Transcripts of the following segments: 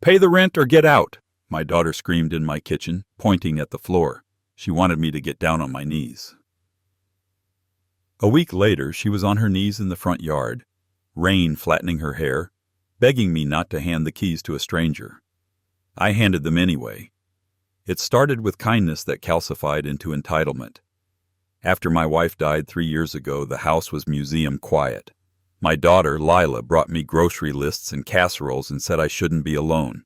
Pay the rent or get out, my daughter screamed in my kitchen, pointing at the floor. She wanted me to get down on my knees. A week later, she was on her knees in the front yard, rain flattening her hair, begging me not to hand the keys to a stranger. I handed them anyway. It started with kindness that calcified into entitlement. After my wife died 3 years ago, the house was museum quiet. My daughter, Lila, brought me grocery lists and casseroles and said I shouldn't be alone.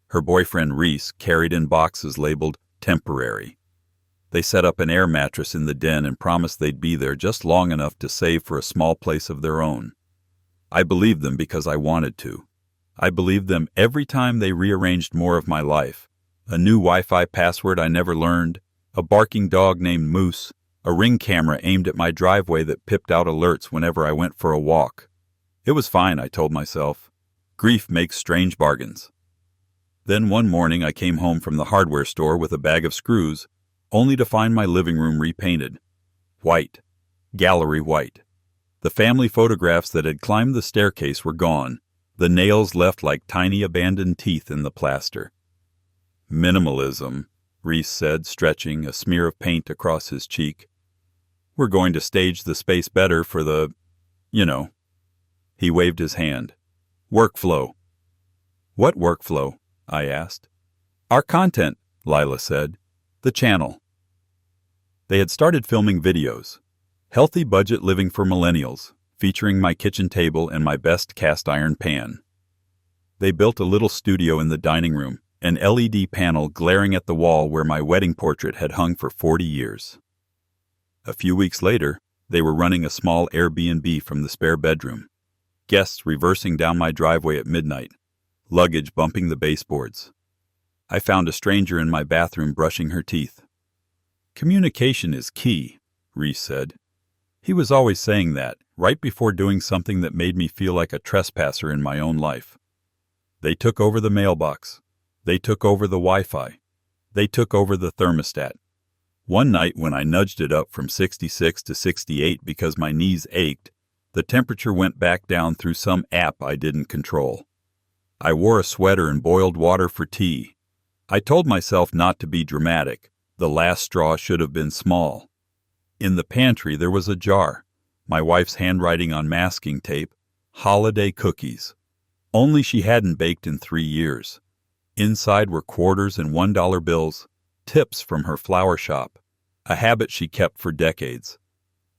Her boyfriend, Reese, carried in boxes labeled temporary. They set up an air mattress in the den and promised they'd be there just long enough to save for a small place of their own. I believed them because I wanted to. I believed them every time they rearranged more of my life. A new Wi-Fi password I never learned, a barking dog named Moose, a Ring camera aimed at my driveway that pipped out alerts whenever I went for a walk. It was fine, I told myself. Grief makes strange bargains. Then one morning I came home from the hardware store with a bag of screws, only to find my living room repainted. White. Gallery white. The family photographs that had climbed the staircase were gone, the nails left like tiny abandoned teeth in the plaster. Minimalism, Reese said, stretching, a smear of paint across his cheek. We're going to stage the space better for the, He waved his hand. Workflow. What workflow? I asked. Our content, Lila said. The channel. They had started filming videos. Healthy budget living for millennials, featuring my kitchen table and my best cast iron pan. They built a little studio in the dining room, an LED panel glaring at the wall where my wedding portrait had hung for 40 years. A few weeks later, they were running a small Airbnb from the spare bedroom. Guests reversing down my driveway at midnight, luggage bumping the baseboards. I found a stranger in my bathroom brushing her teeth. Communication is key, Reese said. He was always saying that, right before doing something that made me feel like a trespasser in my own life. They took over the mailbox. They took over the Wi-Fi. They took over the thermostat. One night when I nudged it up from 66 to 68 because my knees ached, the temperature went back down through some app I didn't control. I wore a sweater and boiled water for tea. I told myself not to be dramatic. The last straw should have been small. In the pantry there was a jar, my wife's handwriting on masking tape, holiday cookies. Only she hadn't baked in 3 years. Inside were quarters and $1 bills, tips from her flower shop, a habit she kept for decades.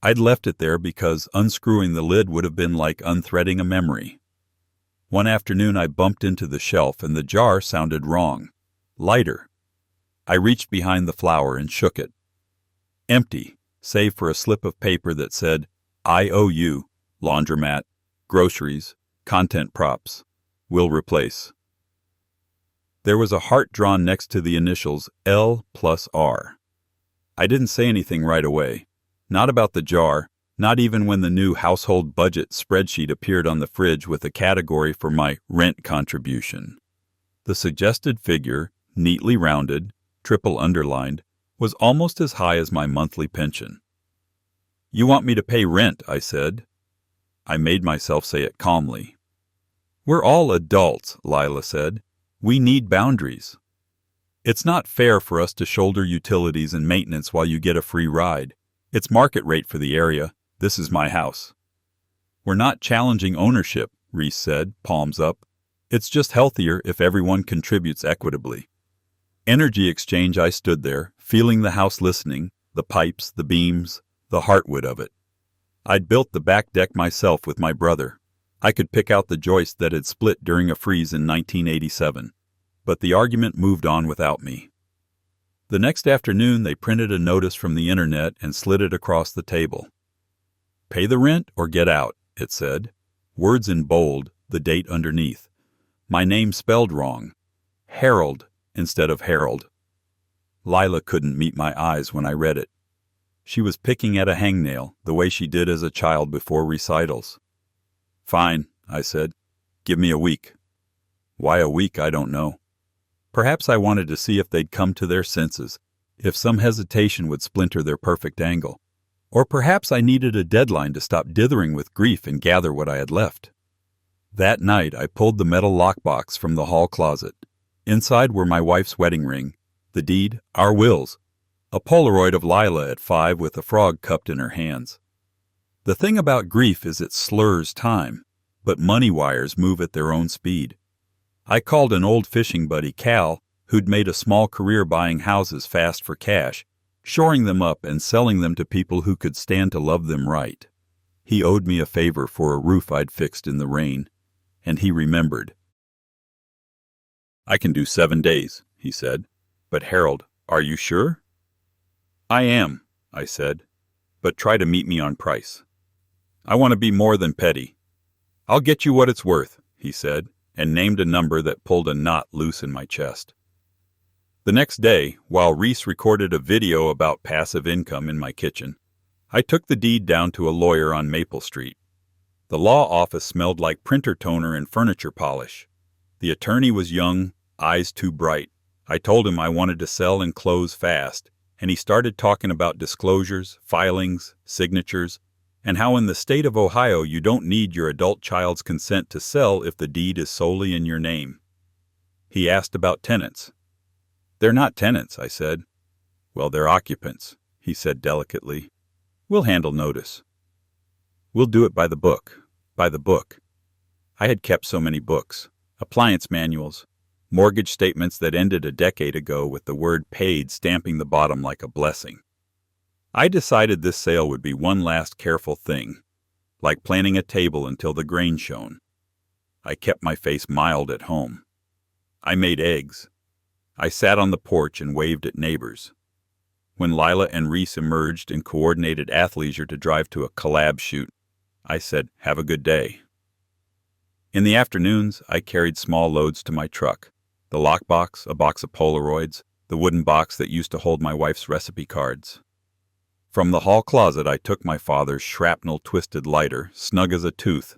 I'd left it there because unscrewing the lid would have been like unthreading a memory. One afternoon I bumped into the shelf and the jar sounded wrong. Lighter. I reached behind the flower and shook it. Empty, save for a slip of paper that said, IOU, laundromat, groceries, content props, will replace. There was a heart drawn next to the initials L+R. I didn't say anything right away. Not about the jar, not even when the new household budget spreadsheet appeared on the fridge with a category for my rent contribution. The suggested figure, neatly rounded, triple underlined, was almost as high as my monthly pension. You want me to pay rent, I said. I made myself say it calmly. We're all adults, Lila said. We need boundaries. It's not fair for us to shoulder utilities and maintenance while you get a free ride. It's market rate for the area. This is my house. We're not challenging ownership, Reese said, palms up. It's just healthier if everyone contributes equitably. Energy exchange. I stood there, feeling the house listening, the pipes, the beams, the heartwood of it. I'd built the back deck myself with my brother. I could pick out the joist that had split during a freeze in 1987. But the argument moved on without me. The next afternoon they printed a notice from the internet and slid it across the table. Pay the rent or get out, it said. Words in bold, the date underneath. My name spelled wrong. Harold instead of Harold. Lila couldn't meet my eyes when I read it. She was picking at a hangnail, the way she did as a child before recitals. Fine, I said. Give me a week. Why a week, I don't know. Perhaps I wanted to see if they'd come to their senses, if some hesitation would splinter their perfect angle. Or perhaps I needed a deadline to stop dithering with grief and gather what I had left. That night, I pulled the metal lockbox from the hall closet. Inside were my wife's wedding ring, the deed, our wills, a Polaroid of Lila at 5 with a frog cupped in her hands. The thing about grief is it slurs time, but money wires move at their own speed. I called an old fishing buddy, Cal, who'd made a small career buying houses fast for cash, shoring them up and selling them to people who could stand to love them right. He owed me a favor for a roof I'd fixed in the rain, and he remembered. "I can do 7 days," he said. "But Harold, are you sure?" "I am," I said, "but try to meet me on price. I want to be more than petty." "I'll get you what it's worth," he said, and named a number that pulled a knot loose in my chest. The next day, while Reese recorded a video about passive income in my kitchen, I took the deed down to a lawyer on Maple Street. The law office smelled like printer toner and furniture polish. The attorney was young, eyes too bright. I told him I wanted to sell and close fast, and he started talking about disclosures, filings, signatures, and how in the state of Ohio you don't need your adult child's consent to sell if the deed is solely in your name. He asked about tenants. "They're not tenants," I said. "Well, they're occupants," he said delicately. "We'll handle notice. We'll do it by the book. By the book." I had kept so many books, appliance manuals, mortgage statements that ended a decade ago with the word paid stamping the bottom like a blessing. I decided this sale would be one last careful thing, like planning a table until the grain shone. I kept my face mild at home. I made eggs. I sat on the porch and waved at neighbors. When Lila and Reese emerged in coordinated athleisure to drive to a collab shoot, I said, "Have a good day." In the afternoons, I carried small loads to my truck, the lockbox, a box of Polaroids, the wooden box that used to hold my wife's recipe cards. From the hall closet, I took my father's shrapnel-twisted lighter, snug as a tooth.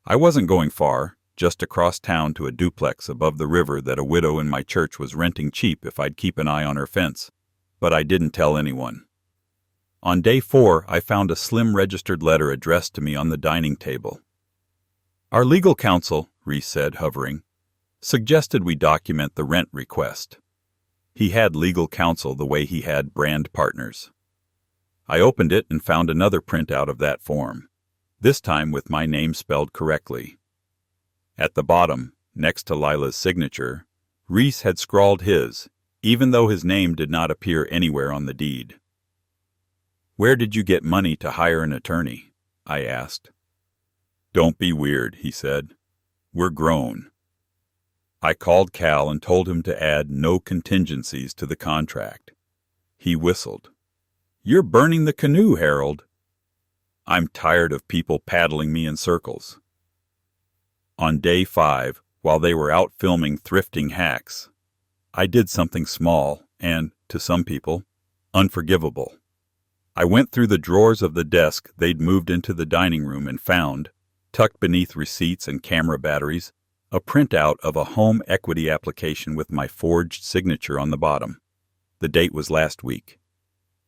I wasn't going far, just across town to a duplex above the river that a widow in my church was renting cheap if I'd keep an eye on her fence. But I didn't tell anyone. On day 4, I found a slim registered letter addressed to me on the dining table. "Our legal counsel," Reese said, hovering, "suggested we document the rent request." He had legal counsel the way he had brand partners. I opened it and found another printout of that form, this time with my name spelled correctly. At the bottom, next to Lila's signature, Reese had scrawled his, even though his name did not appear anywhere on the deed. "Where did you get money to hire an attorney?" I asked. "Don't be weird," he said. "We're grown." I called Cal and told him to add no contingencies to the contract. He whistled. "You're burning the canoe, Harold." I'm tired of people paddling me in circles. On day 5, while they were out filming thrifting hacks, I did something small and, to some people, unforgivable. I went through the drawers of the desk they'd moved into the dining room and found, tucked beneath receipts and camera batteries, a printout of a home equity application with my forged signature on the bottom. The date was last week.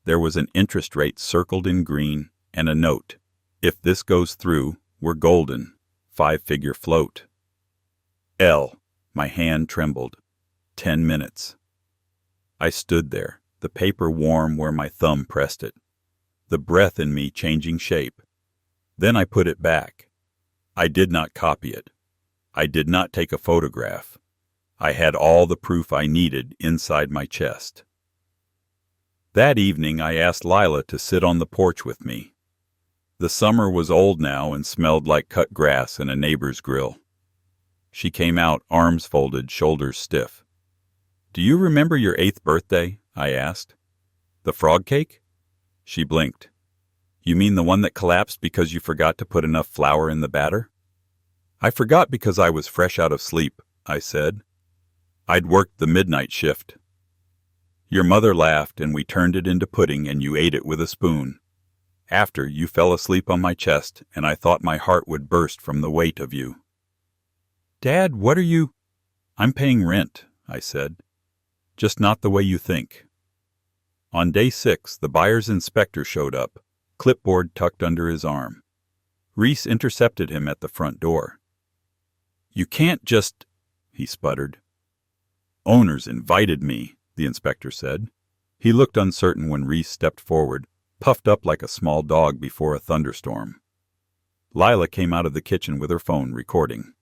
There was an interest rate circled in green and a note. "If this goes through, we're golden. 5-figure float." L. My hand trembled. 10 minutes. I stood there, the paper warm where my thumb pressed it, the breath in me changing shape. Then I put it back. I did not copy it. I did not take a photograph. I had all the proof I needed inside my chest. That evening I asked Lila to sit on the porch with me. The summer was old now and smelled like cut grass in a neighbor's grill. She came out, arms folded, shoulders stiff. "Do you remember your 8th birthday?" I asked. "The frog cake?" She blinked. "You mean the one that collapsed because you forgot to put enough flour in the batter?" "I forgot because I was fresh out of sleep," I said. "I'd worked the midnight shift." "Your mother laughed and we turned it into pudding and you ate it with a spoon. After, you fell asleep on my chest and I thought my heart would burst from the weight of you." "Dad, what are you—" "I'm paying rent," I said. "Just not the way you think." On day 6, the buyer's inspector showed up, clipboard tucked under his arm. Reese intercepted him at the front door. You can't just, he sputtered. Owners invited me, the inspector said. He looked uncertain when Reese stepped forward, puffed up like a small dog before a thunderstorm. Lila came out of the kitchen with her phone recording.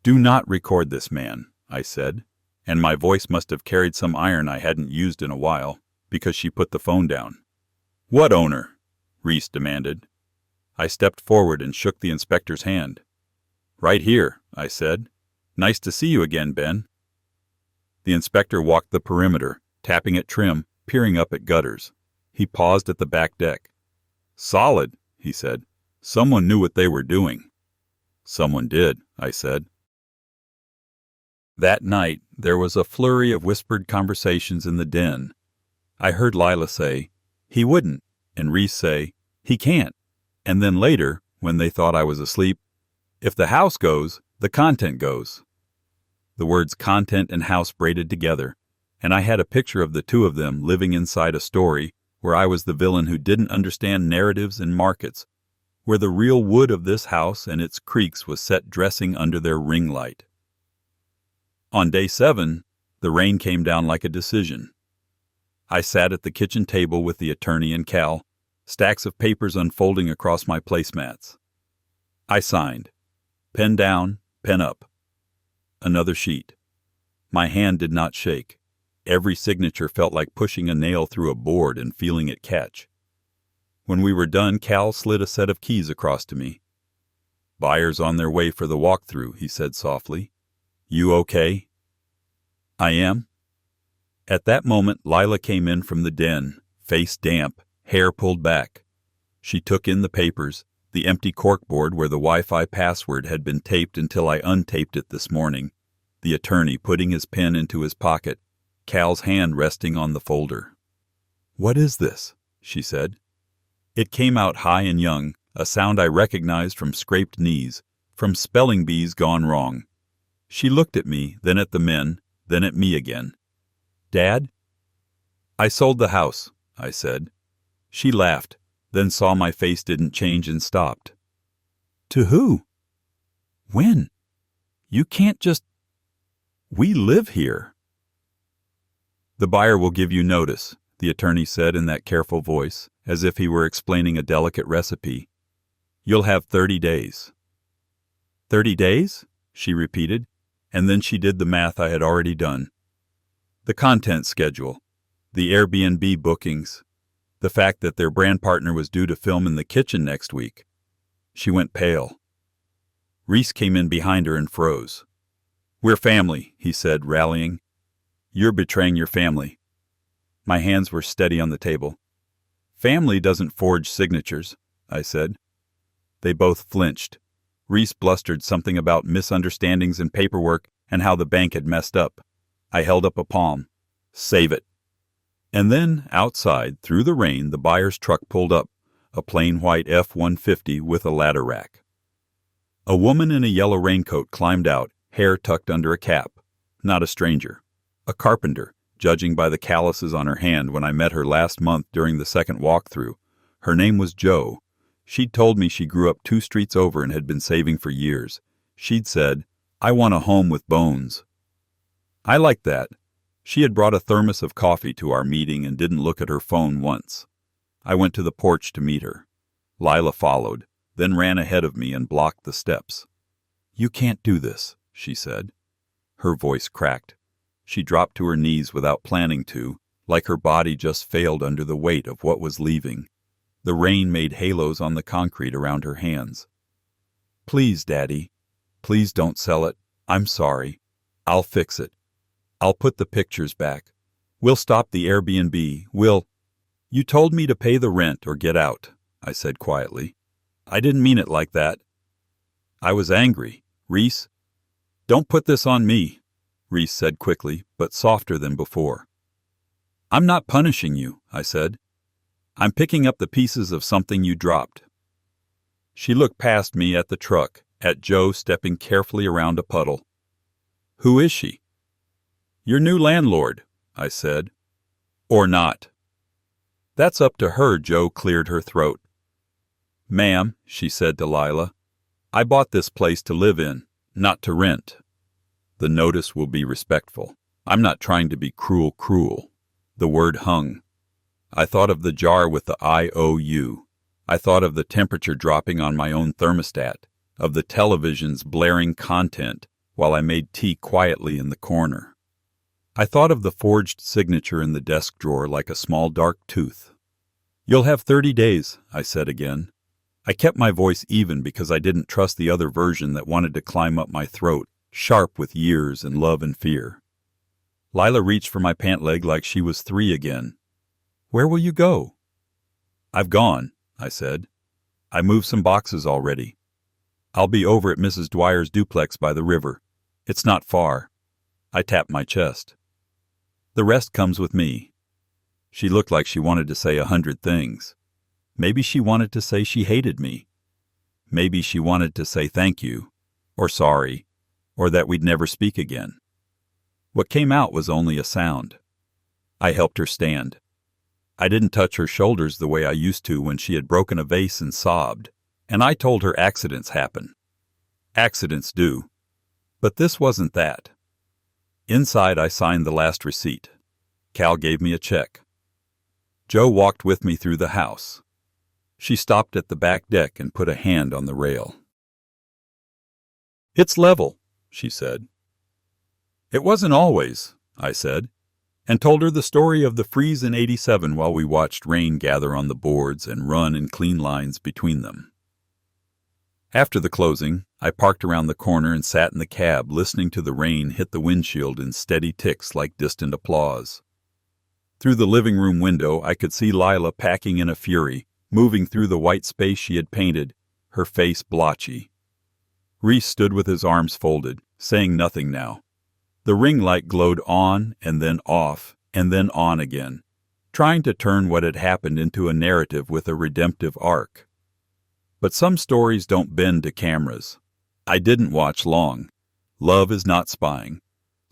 Do not record this man, I said, and my voice must have carried some iron I hadn't used in a while, because she put the phone down. What owner? Reese demanded. I stepped forward and shook the inspector's hand. Right here, I said. Nice to see you again, Ben. The inspector walked the perimeter, tapping at trim, peering up at gutters. He paused at the back deck. Solid, he said. Someone knew what they were doing. Someone did, I said. That night, there was a flurry of whispered conversations in the den. I heard Lila say, he wouldn't, and Reese say, he can't. And then later, when they thought I was asleep, if the house goes, the content goes. The words content and house braided together, and I had a picture of the two of them living inside a story where I was the villain who didn't understand narratives and markets, where the real wood of this house and its creaks was set dressing under their ring light. On day 7, the rain came down like a decision. I sat at the kitchen table with the attorney and Cal, stacks of papers unfolding across my placemats. I signed. Pen down, pen up. Another sheet. My hand did not shake. Every signature felt like pushing a nail through a board and feeling it catch. When we were done, Cal slid a set of keys across to me. Buyers on their way for the walkthrough, he said softly. You okay? I am. At that moment, Lila came in from the den, face damp, hair pulled back. She took in the papers, the empty corkboard where the Wi-Fi password had been taped until I untaped it this morning, the attorney putting his pen into his pocket, Cal's hand resting on the folder. What is this? She said. It came out high and young, a sound I recognized from scraped knees, from spelling bees gone wrong. She looked at me, then at the men, then at me again. Dad? I sold the house, I said. She laughed, then saw my face didn't change and stopped. To who? When? You can't just... We live here. The buyer will give you notice, the attorney said in that careful voice, as if he were explaining a delicate recipe. You'll have 30 days. 30 days? She repeated, and then she did the math I had already done. The content schedule, the Airbnb bookings, the fact that their brand partner was due to film in the kitchen next week. She went pale. Reese came in behind her and froze. We're family, he said, rallying. You're betraying your family. My hands were steady on the table. Family doesn't forge signatures, I said. They both flinched. Reese blustered something about misunderstandings in paperwork and how the bank had messed up. I held up a palm. Save it. And then, outside, through the rain, the buyer's truck pulled up, a plain white F-150 with a ladder rack. A woman in a yellow raincoat climbed out, hair tucked under a cap. Not a stranger. A carpenter, judging by the calluses on her hand when I met her last month during the second walkthrough. Her name was Jo. She'd told me she grew up 2 streets over and had been saving for years. She'd said, I want a home with bones. I liked that. She had brought a thermos of coffee to our meeting and didn't look at her phone once. I went to the porch to meet her. Lila followed, then ran ahead of me and blocked the steps. You can't do this, she said. Her voice cracked. She dropped to her knees without planning to, like her body just failed under the weight of what was leaving. The rain made halos on the concrete around her hands. Please, Daddy. Please don't sell it. I'm sorry. I'll fix it. I'll put the pictures back. We'll stop the Airbnb. You told me to pay the rent or get out, I said quietly. I didn't mean it like that. I was angry. Reese, don't put this on me, Reese said quickly, but softer than before. I'm not punishing you, I said. I'm picking up the pieces of something you dropped. She looked past me at the truck, at Jo stepping carefully around a puddle. Who is she? Your new landlord, I said. Or not. That's up to her, Jo cleared her throat. Ma'am, she said to Lila, I bought this place to live in. Not to rent. The notice will be respectful. I'm not trying to be cruel. The word hung. I thought of the jar with the IOU. I thought of the temperature dropping on my own thermostat, of the television's blaring content while I made tea quietly in the corner. I thought of the forged signature in the desk drawer like a small dark tooth. "You'll have 30 days, I said again. I kept my voice even because I didn't trust the other version that wanted to climb up my throat, sharp with years and love and fear. Lila reached for my pant leg like she was 3 again. "Where will you go?" "I've gone," I said. "I moved some boxes already. I'll be over at Mrs. Dwyer's duplex by the river. It's not far." I tapped my chest. "The rest comes with me." She looked like she wanted to say 100 things. Maybe she wanted to say she hated me. Maybe she wanted to say thank you, or sorry, or that we'd never speak again. What came out was only a sound. I helped her stand. I didn't touch her shoulders the way I used to when she had broken a vase and sobbed, and I told her accidents happen. Accidents do. But this wasn't that. Inside, I signed the last receipt. Cal gave me a check. Jo walked with me through the house. She stopped at the back deck and put a hand on the rail. "It's level," she said. "It wasn't always," I said, and told her the story of the freeze in '87 while we watched rain gather on the boards and run in clean lines between them. After the closing, I parked around the corner and sat in the cab listening to the rain hit the windshield in steady ticks like distant applause. Through the living room window, I could see Lila packing in a fury, moving through the white space she had painted, her face blotchy. Reese stood with his arms folded, saying nothing now. The ring light glowed on and then off and then on again, trying to turn what had happened into a narrative with a redemptive arc. But some stories don't bend to cameras. I didn't watch long. Love is not spying.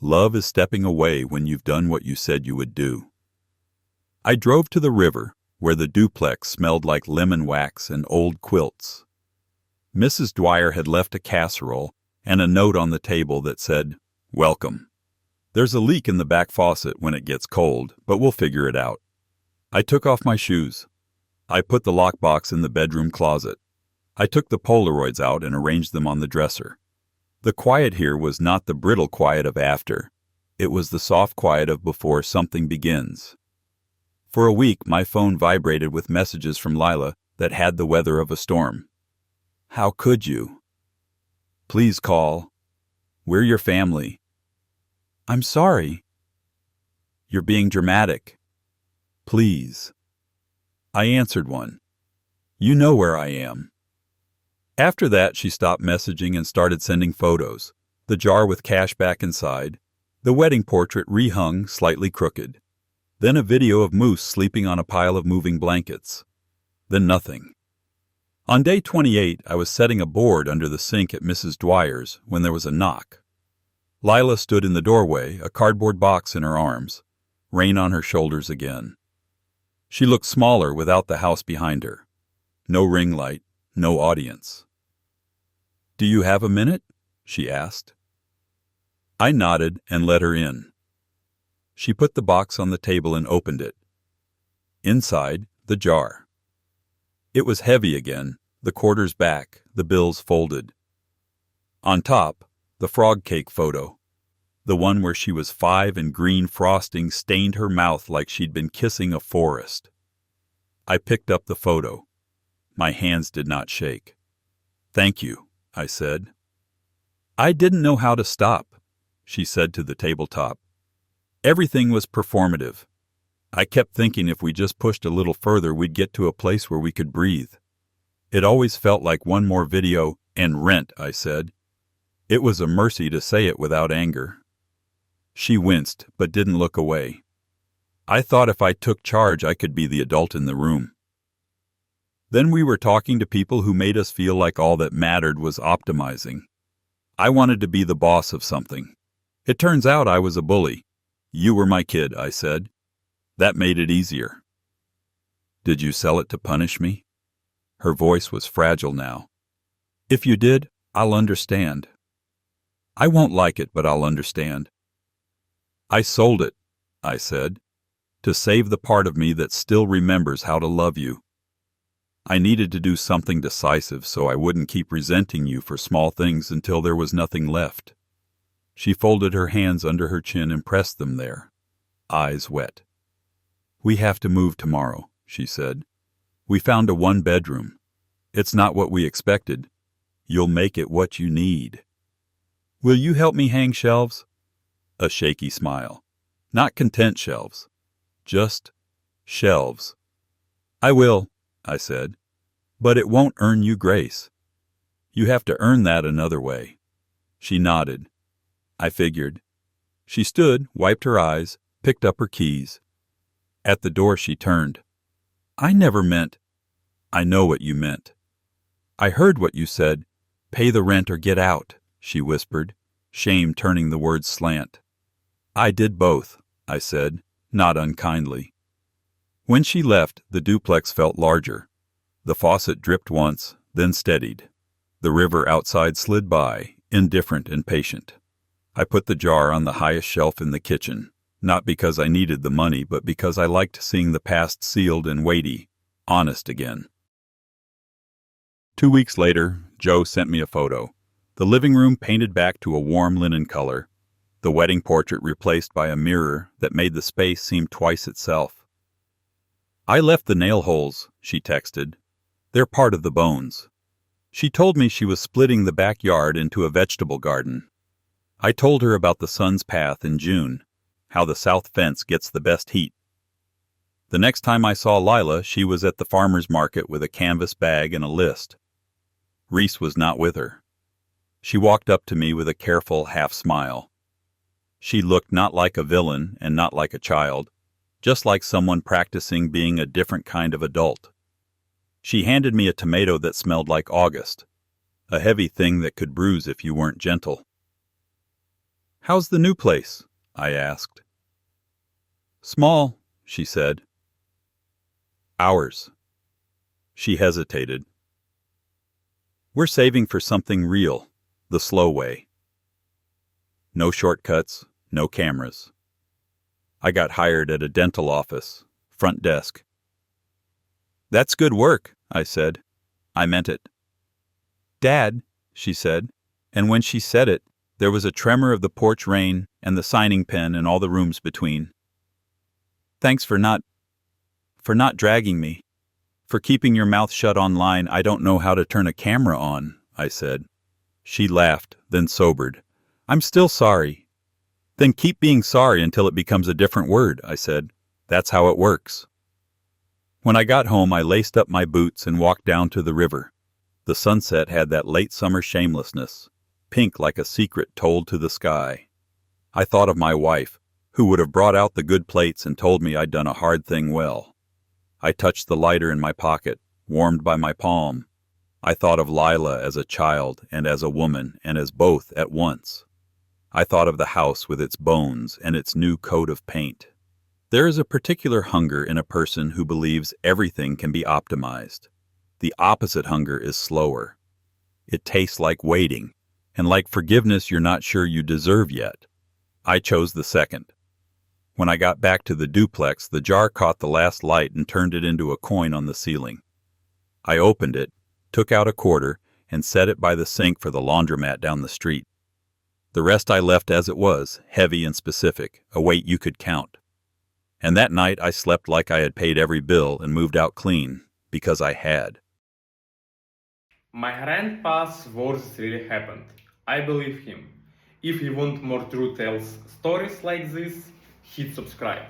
Love is stepping away when you've done what you said you would do. I drove to the river, where the duplex smelled like lemon wax and old quilts. Mrs. Dwyer had left a casserole and a note on the table that said, "Welcome. There's a leak in the back faucet when it gets cold, but we'll figure it out." I took off my shoes. I put the lockbox in the bedroom closet. I took the Polaroids out and arranged them on the dresser. The quiet here was not the brittle quiet of after. It was the soft quiet of before something begins. For a week, my phone vibrated with messages from Lila that had the weather of a storm. "How could you?" "Please call. We're your family." "I'm sorry." "You're being dramatic." "Please." I answered one. "You know where I am." After that, she stopped messaging and started sending photos. The jar with cash back inside, the wedding portrait rehung, slightly crooked. Then a video of Moose sleeping on a pile of moving blankets. Then nothing. On day 28, I was setting a board under the sink at Mrs. Dwyer's when there was a knock. Lila stood in the doorway, a cardboard box in her arms, rain on her shoulders again. She looked smaller without the house behind her. No ring light, no audience. "Do you have a minute?" she asked. I nodded and let her in. She put the box on the table and opened it. Inside, the jar. It was heavy again, the quarters back, the bills folded. On top, the frog cake photo. The one where she was 5 and green frosting stained her mouth like she'd been kissing a forest. I picked up the photo. My hands did not shake. "Thank you," I said. "I didn't know how to stop," she said to the tabletop. Everything was performative. I kept thinking if we just pushed a little further, we'd get to a place where we could breathe. It always felt like one more video and rent, I said. It was a mercy to say it without anger. She winced, but didn't look away. I thought if I took charge, I could be the adult in the room. Then we were talking to people who made us feel like all that mattered was optimizing. I wanted to be the boss of something. It turns out I was a bully. "You were my kid," I said. That made it easier. "Did you sell it to punish me?" Her voice was fragile now. "If you did, I'll understand." I won't like it, but I'll understand. I sold it, I said, to save the part of me that still remembers how to love you. I needed to do something decisive so I wouldn't keep resenting you for small things until there was nothing left. She folded her hands under her chin and pressed them there, eyes wet. We have to move tomorrow, she said. We found a one-bedroom. It's not what we expected. You'll make it what you need. Will you help me hang shelves? A shaky smile. Not content shelves. Just shelves. I will, I said, but it won't earn you grace. You have to earn that another way. She nodded. I figured. She stood, wiped her eyes, picked up her keys. At the door she turned. I never meant. I know what you meant. I heard what you said. Pay the rent or get out, she whispered, shame turning the words slant. I did both, I said, not unkindly. When she left, the duplex felt larger. The faucet dripped once, then steadied. The river outside slid by, indifferent and patient. I put the jar on the highest shelf in the kitchen, not because I needed the money, but because I liked seeing the past sealed and weighty, honest again. 2 weeks later, Joe sent me a photo. The living room painted back to a warm linen color. The wedding portrait replaced by a mirror that made the space seem twice itself. I left the nail holes, she texted. They're part of the bones. She told me she was splitting the backyard into a vegetable garden. I told her about the sun's path in June, how the south fence gets the best heat. The next time I saw Lila, she was at the farmer's market with a canvas bag and a list. Reese was not with her. She walked up to me with a careful half-smile. She looked not like a villain and not like a child, just like someone practicing being a different kind of adult. She handed me a tomato that smelled like August, a heavy thing that could bruise if you weren't gentle. How's the new place? I asked. Small, she said. Ours. She hesitated. We're saving for something real, the slow way. No shortcuts, no cameras. I got hired at a dental office, front desk. That's good work, I said. I meant it. Dad, she said, and when she said it, there was a tremor of the porch rain and the signing pen and all the rooms between. Thanks for not dragging me. For keeping your mouth shut online. I don't know how to turn a camera on, I said. She laughed, then sobered. I'm still sorry. Then keep being sorry until it becomes a different word, I said. That's how it works. When I got home, I laced up my boots and walked down to the river. The sunset had that late summer shamelessness, pink like a secret told to the sky. I thought of my wife, who would have brought out the good plates and told me I'd done a hard thing well. I touched the lighter in my pocket, warmed by my palm. I thought of Lila as a child and as a woman and as both at once. I thought of the house with its bones and its new coat of paint. There is a particular hunger in a person who believes everything can be optimized. The opposite hunger is slower. It tastes like waiting, and like forgiveness you're not sure you deserve yet. I chose the second. When I got back to the duplex, the jar caught the last light and turned it into a coin on the ceiling. I opened it, took out a quarter, and set it by the sink for the laundromat down the street. The rest I left as it was, heavy and specific, a weight you could count. And that night I slept like I had paid every bill and moved out clean, because I had. My grandpa's words really happened. I believe him. If you want more true tales stories like this, hit subscribe.